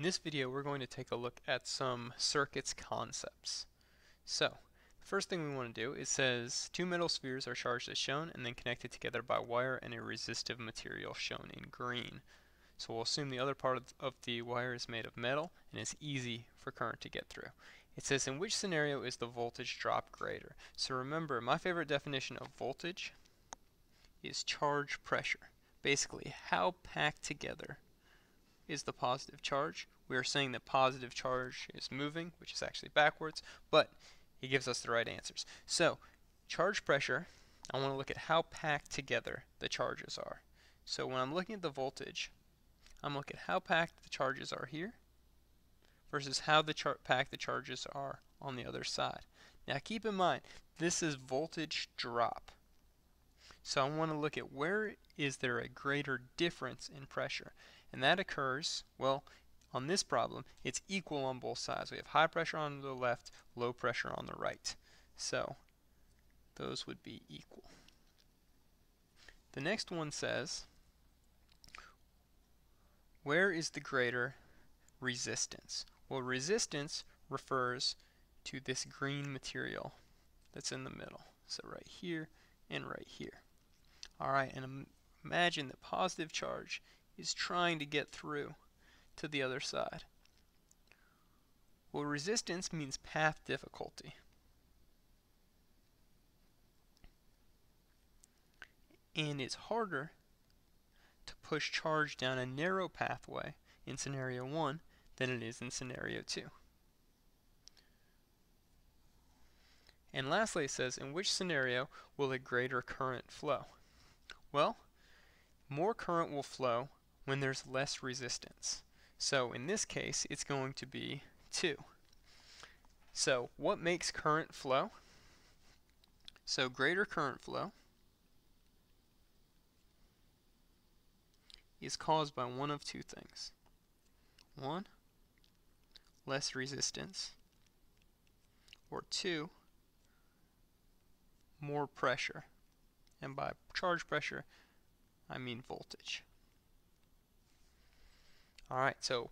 In this video, we're going to take a look at some circuits concepts. So, the first thing we want to do, it says two metal spheres are charged as shown and then connected together by wire and a resistive material shown in green. So we'll assume the other part of the wire is made of metal and it's easy for current to get through. It says, in which scenario is the voltage drop greater? So remember, my favorite definition of voltage is charge pressure. Basically, how packed together is the positive charge. We are saying that positive charge is moving, which is actually backwards, but it gives us the right answers. So, charge pressure, I want to look at how packed together the charges are. So when I'm looking at the voltage, I'm looking at how packed the charges are here versus how packed the charges are on the other side. Now keep in mind, this is voltage drop. So I want to look at where is there a greater difference in pressure. And that occurs, well, on this problem, it's equal on both sides. We have high pressure on the left, low pressure on the right. So those would be equal. The next one says, where is the greater resistance? Well, resistance refers to this green material that's in the middle. So right here and right here. Alright, and imagine that positive charge is trying to get through to the other side. Well, resistance means path difficulty. And it's harder to push charge down a narrow pathway in scenario 1 than it is in scenario 2. And lastly, it says, in which scenario will a greater current flow? Well, more current will flow when there's less resistance. So in this case, it's going to be 2. So what makes current flow? So greater current flow is caused by one of two things. 1, less resistance, or 2, more pressure. And by charge pressure, I mean voltage. Alright, so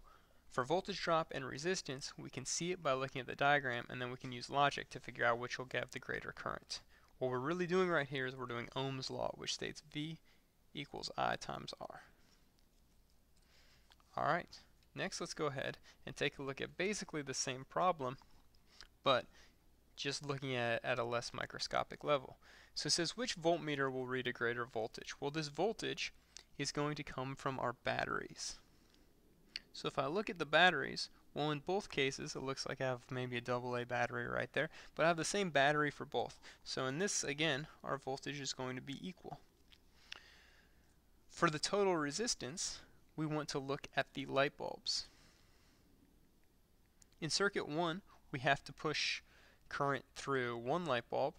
for voltage drop and resistance, we can see it by looking at the diagram, and then we can use logic to figure out which will give the greater current. What we're really doing right here is we're doing Ohm's law, which states V equals I times R. Alright, next let's go ahead and take a look at basically the same problem, but just looking at it at a less microscopic level. So it says, which voltmeter will read a greater voltage? Well, this voltage is going to come from our batteries. So if I look at the batteries, well, in both cases it looks like I have maybe a AA battery right there, but I have the same battery for both. So in this, again, our voltage is going to be equal. For the total resistance, we want to look at the light bulbs. In circuit 1, we have to push current through one light bulb.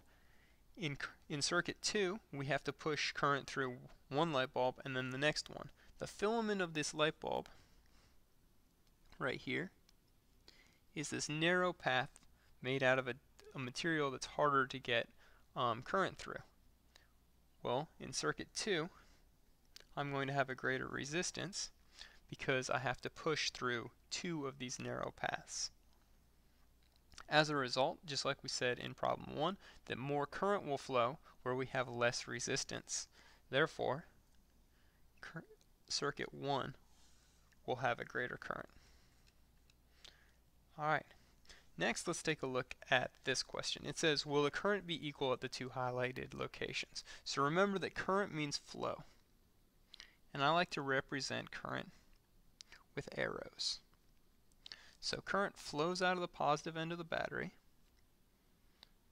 In circuit 2, we have to push current through one light bulb and then the next one. The filament of this light bulb right here is this narrow path made out of a material that's harder to get current through. Well, in circuit 2, I'm going to have a greater resistance because I have to push through 2 of these narrow paths. As a result, just like we said in problem 1, that more current will flow where we have less resistance. Therefore, circuit 1 will have a greater current. Alright, next let's take a look at this question. It says, will the current be equal at the two highlighted locations? So remember that current means flow. And I like to represent current with arrows. So current flows out of the positive end of the battery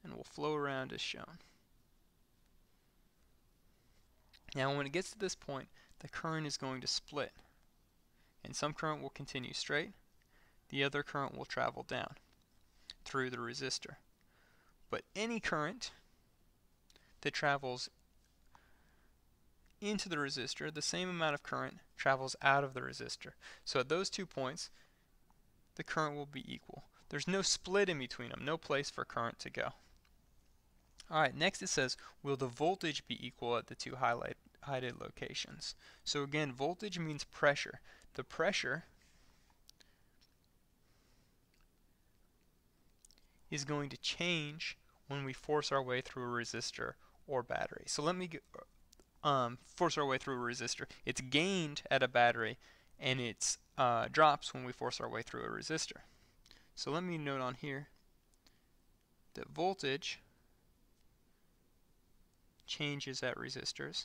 and will flow around as shown. Now when it gets to this point, the current is going to split. And some current will continue straight, the other current will travel down through the resistor. But any current that travels into the resistor, the same amount of current travels out of the resistor. So at those 2 points, the current will be equal. There's no split in between them, no place for current to go. Alright, next it says, will the voltage be equal at the two highlighted locations? So again, voltage means pressure. The pressure is going to change when we force our way through a resistor or battery. So let me force our way through a resistor. It's gained at a battery, and it drops when we force our way through a resistor. So let me note on here that voltage changes at resistors,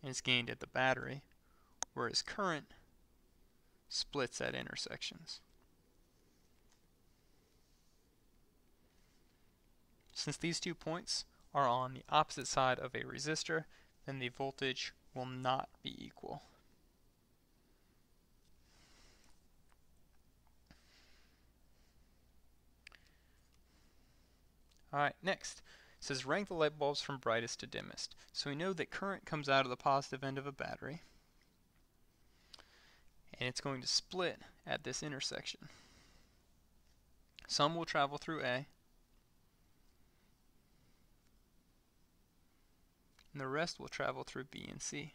and it's gained at the battery, whereas current splits at intersections. Since these 2 points are on the opposite side of a resistor, then the voltage will not be equal. Alright, next. It says rank the light bulbs from brightest to dimmest. So we know that current comes out of the positive end of a battery, and it's going to split at this intersection. Some will travel through A, and the rest will travel through B and C.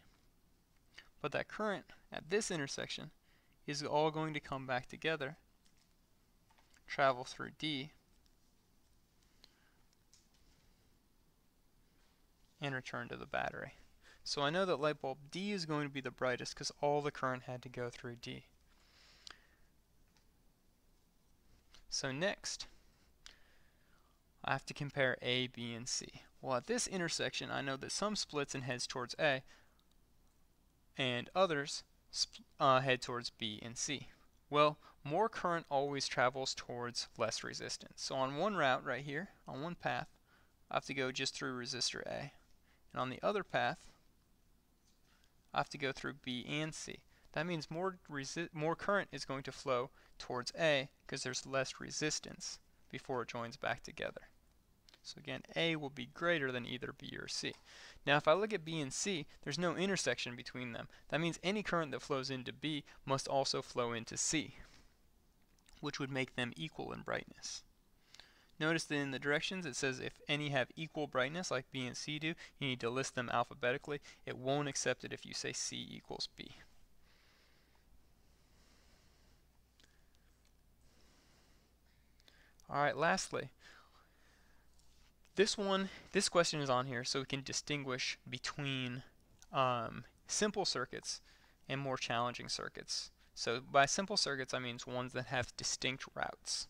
But that current at this intersection is all going to come back together, travel through D, and return to the battery. So I know that light bulb D is going to be the brightest because all the current had to go through D. So next, I have to compare A, B, and C. Well, at this intersection, I know that some splits and heads towards A, and others head towards B and C. Well, more current always travels towards less resistance. So on one route right here, on one path, I have to go just through resistor A. And on the other path, I have to go through B and C. That means more current is going to flow towards A because there's less resistance before it joins back together. So again, A will be greater than either B or C. Now if I look at B and C, there's no intersection between them. That means any current that flows into B must also flow into C, which would make them equal in brightness. Notice that in the directions it says if any have equal brightness like B and C do, you need to list them alphabetically. It won't accept it if you say C equals B. Alright, lastly, this question is on here so we can distinguish between simple circuits and more challenging circuits. So by simple circuits I mean ones that have distinct routes.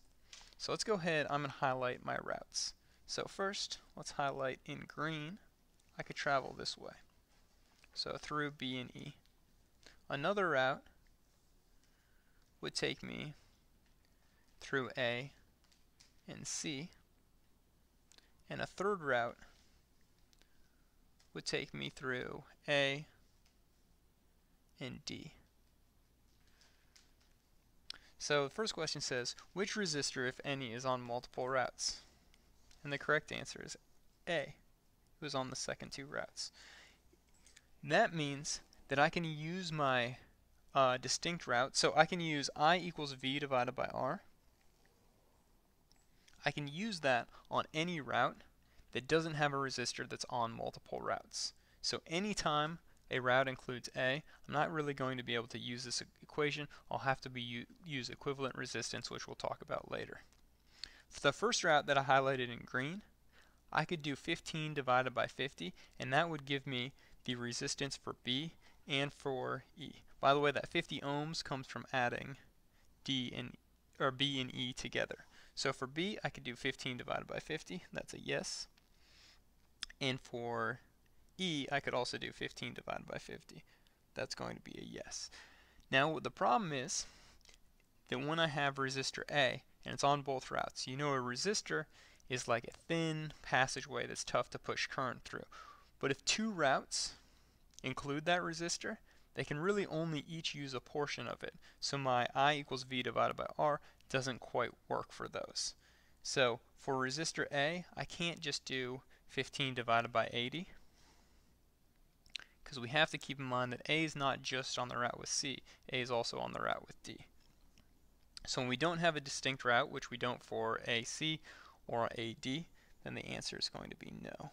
So let's go ahead, I'm going to highlight my routes. So first, let's highlight in green, I could travel this way. So through B and E. Another route would take me through A and C. And a third route would take me through A and D. So the first question says, which resistor, if any, is on multiple routes? And the correct answer is A, who is on the second 2 routes. That means that I can use my distinct route. So I can use I equals V divided by R. I can use that on any route that doesn't have a resistor that's on multiple routes. So anytime a route includes A, I'm not really going to be able to use this equation. I'll have to use equivalent resistance, which we'll talk about later. For the first route that I highlighted in green, I could do 15 divided by 50, and that would give me the resistance for B and for E. By the way, that 50 ohms comes from adding B and E together. So for B, I could do 15 divided by 50. That's a yes. And for E, I could also do 15 divided by 50. That's going to be a yes. Now, the problem is that when I have resistor A, and it's on both routes, you know a resistor is like a thin passageway that's tough to push current through. But if 2 routes include that resistor, they can really only each use a portion of it. So my I equals V divided by R doesn't quite work for those. So for resistor A, I can't just do 15 divided by 80, because we have to keep in mind that A is not just on the route with C, A is also on the route with D. So when we don't have a distinct route, which we don't for AC or AD, then the answer is going to be no.